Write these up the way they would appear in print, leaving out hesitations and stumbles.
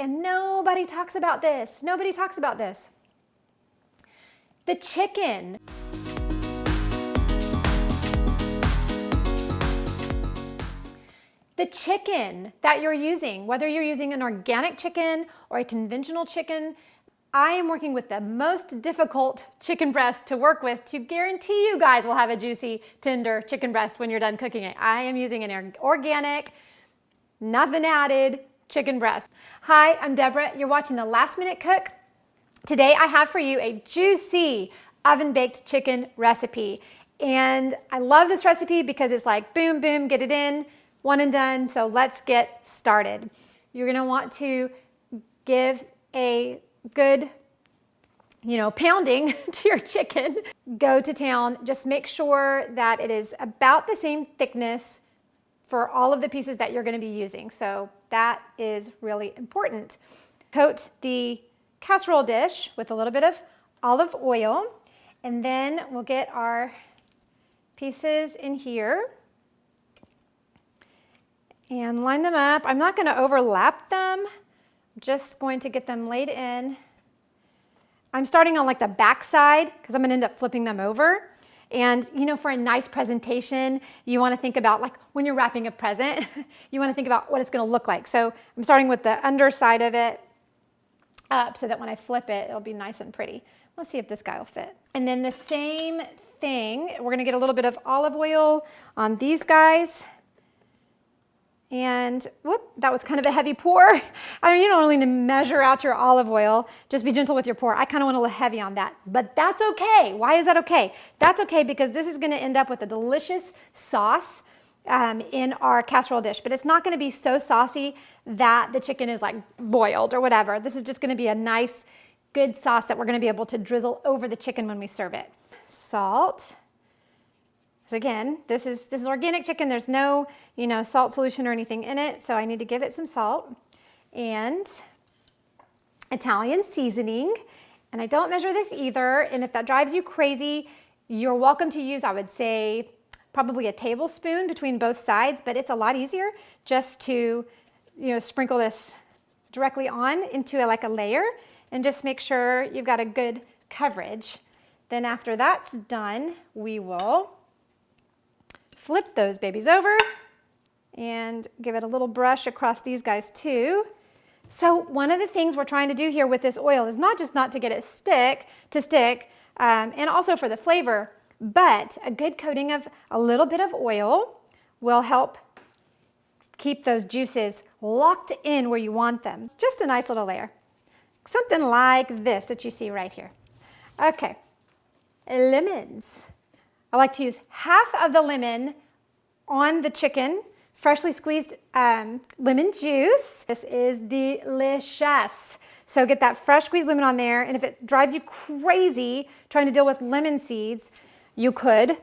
and nobody talks about this. Nobody talks about this. The chicken. The chicken that you're using, whether you're using an organic chicken or a conventional chicken, I am working with the most difficult chicken breast to work with to guarantee you guys will have a juicy, tender chicken breast when you're done cooking it. I am using an organic, nothing added chicken breast. Hi, I'm Deborah. You're watching The Last Minute Cook. Today I have for you a juicy oven-baked chicken recipe. And I love this recipe because it's like boom, boom, get it in, one and done. So let's get started. You're gonna want to give a good, pounding to your chicken. Go to town. Just make sure that it is about the same thickness for all of the pieces that you're going to be using. So that is really important. Coat the casserole dish with a little bit of olive oil, and then we'll get our pieces in here and line them up. I'm not going to overlap them. I'm just going to get them laid in. I'm starting on like the back side because I'm going to end up flipping them over. And for a nice presentation, you want to think about, like when you're wrapping a present, you want to think about what it's going to look like. So I'm starting with the underside of it up so that when I flip it, it'll be nice and pretty. Let's see if this guy will fit. And then the same thing, we're going to get a little bit of olive oil on these guys. And whoop, that was kind of a heavy pour. You don't really need to measure out your olive oil. Just be gentle with your pour. I kind of went a little heavy on that, but that's okay. Why is that okay? That's okay because this is going to end up with a delicious sauce in our casserole dish, but it's not going to be so saucy that the chicken is like boiled or whatever. This is just going to be a nice, good sauce that we're going to be able to drizzle over the chicken when we serve it. Salt. Again, this is organic chicken. There's no, salt solution or anything in it, so I need to give it some salt. And Italian seasoning, and I don't measure this either, and if that drives you crazy, you're welcome to use, I would say, probably a tablespoon between both sides, but it's a lot easier just to, sprinkle this directly on into like a layer and just make sure you've got a good coverage. Then after that's done, we will flip those babies over and give it a little brush across these guys too. So one of the things we're trying to do here with this oil is not to get it stick, and also for the flavor, but a good coating of a little bit of oil will help keep those juices locked in where you want them. Just a nice little layer. Something like this that you see right here. Okay, lemons. I like to use half of the lemon on the chicken, freshly squeezed lemon juice. This is delicious. So get that fresh squeezed lemon on there, and if it drives you crazy trying to deal with lemon seeds, you could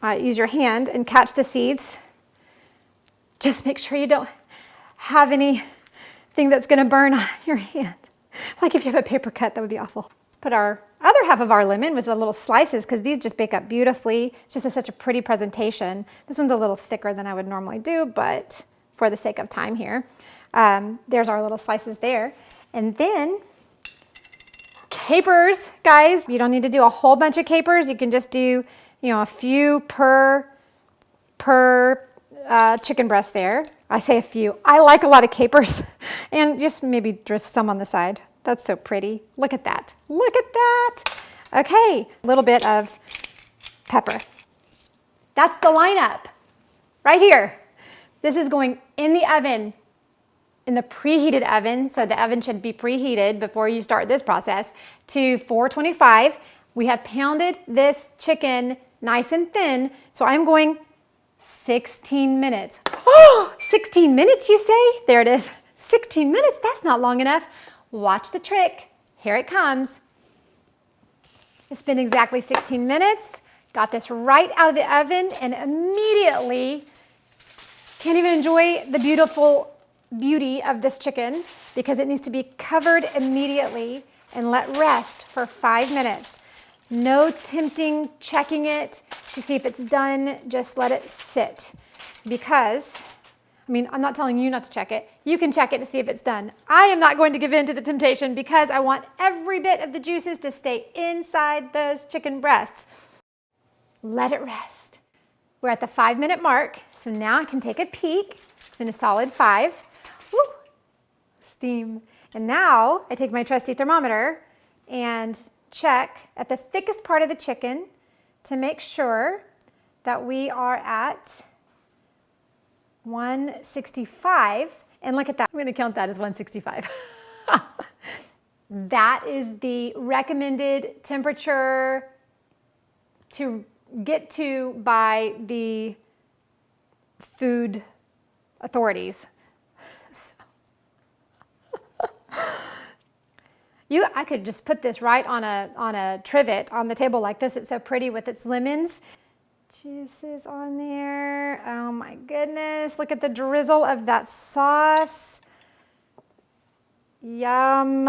use your hand and catch the seeds. Just make sure you don't have anything that's going to burn on your hand. Like if you have a paper cut, that would be awful. Put our other half of our lemon with the little slices because these just bake up beautifully. It's just such a pretty presentation. This one's a little thicker than I would normally do, but for the sake of time here, there's our little slices there. And then capers, guys. You don't need to do a whole bunch of capers. You can just do, a few per chicken breast there. I say a few. I like a lot of capers and just maybe just some on the side. That's so pretty. Look at that. Look at that. Okay, a little bit of pepper. That's the lineup right here. This is going in the oven, in the preheated oven. So the oven should be preheated before you start this process to 425. We have pounded this chicken nice and thin. So I'm going 16 minutes. Oh, 16 minutes you say? There it is. 16 minutes, that's not long enough. Watch the trick. Here it comes. It's been exactly 16 minutes. Got this right out of the oven and immediately can't even enjoy the beauty of this chicken because it needs to be covered immediately and let rest for 5 minutes. No tempting checking it to see if it's done. Just let it sit because I mean, I'm not telling you not to check it. You can check it to see if it's done. I am not going to give in to the temptation because I want every bit of the juices to stay inside those chicken breasts. Let it rest. We're at the 5-minute mark, so now I can take a peek. It's been a solid 5. Woo! Steam. And now I take my trusty thermometer and check at the thickest part of the chicken to make sure that we are at 165, and look at that. I'm going to count that as 165. That is the recommended temperature to get to by the food authorities. I could just put this right on a trivet on the table like this. It's so pretty with its lemons. Juices on there. Oh my goodness. Look at the drizzle of that sauce. Yum.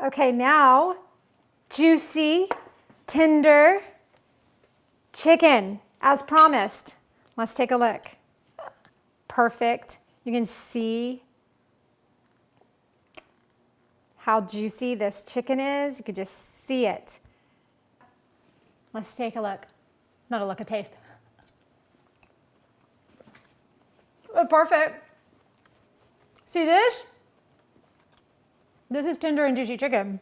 Okay, now juicy, tender chicken as promised. Let's take a look. Perfect. You can see how juicy this chicken is. You could just see it. Let's take a look. Not a look, a taste. Oh, perfect. See this? This is tender and juicy chicken.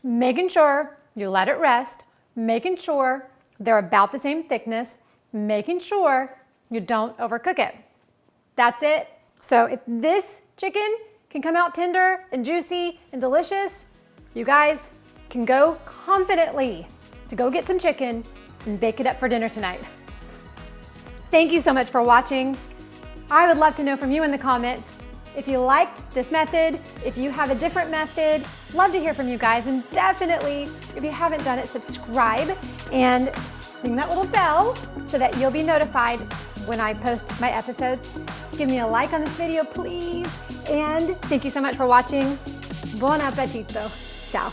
Making sure you let it rest, making sure they're about the same thickness, making sure you don't overcook it. That's it. So if this chicken can come out tender and juicy and delicious, you guys can go confidently to go get some chicken and bake it up for dinner tonight. Thank you so much for watching. I would love to know from you in the comments if you liked this method, if you have a different method. Love to hear from you guys, and definitely, if you haven't done it, subscribe and ring that little bell so that you'll be notified when I post my episodes. Give me a like on this video, please. And thank you so much for watching. Buon appetito. Ciao.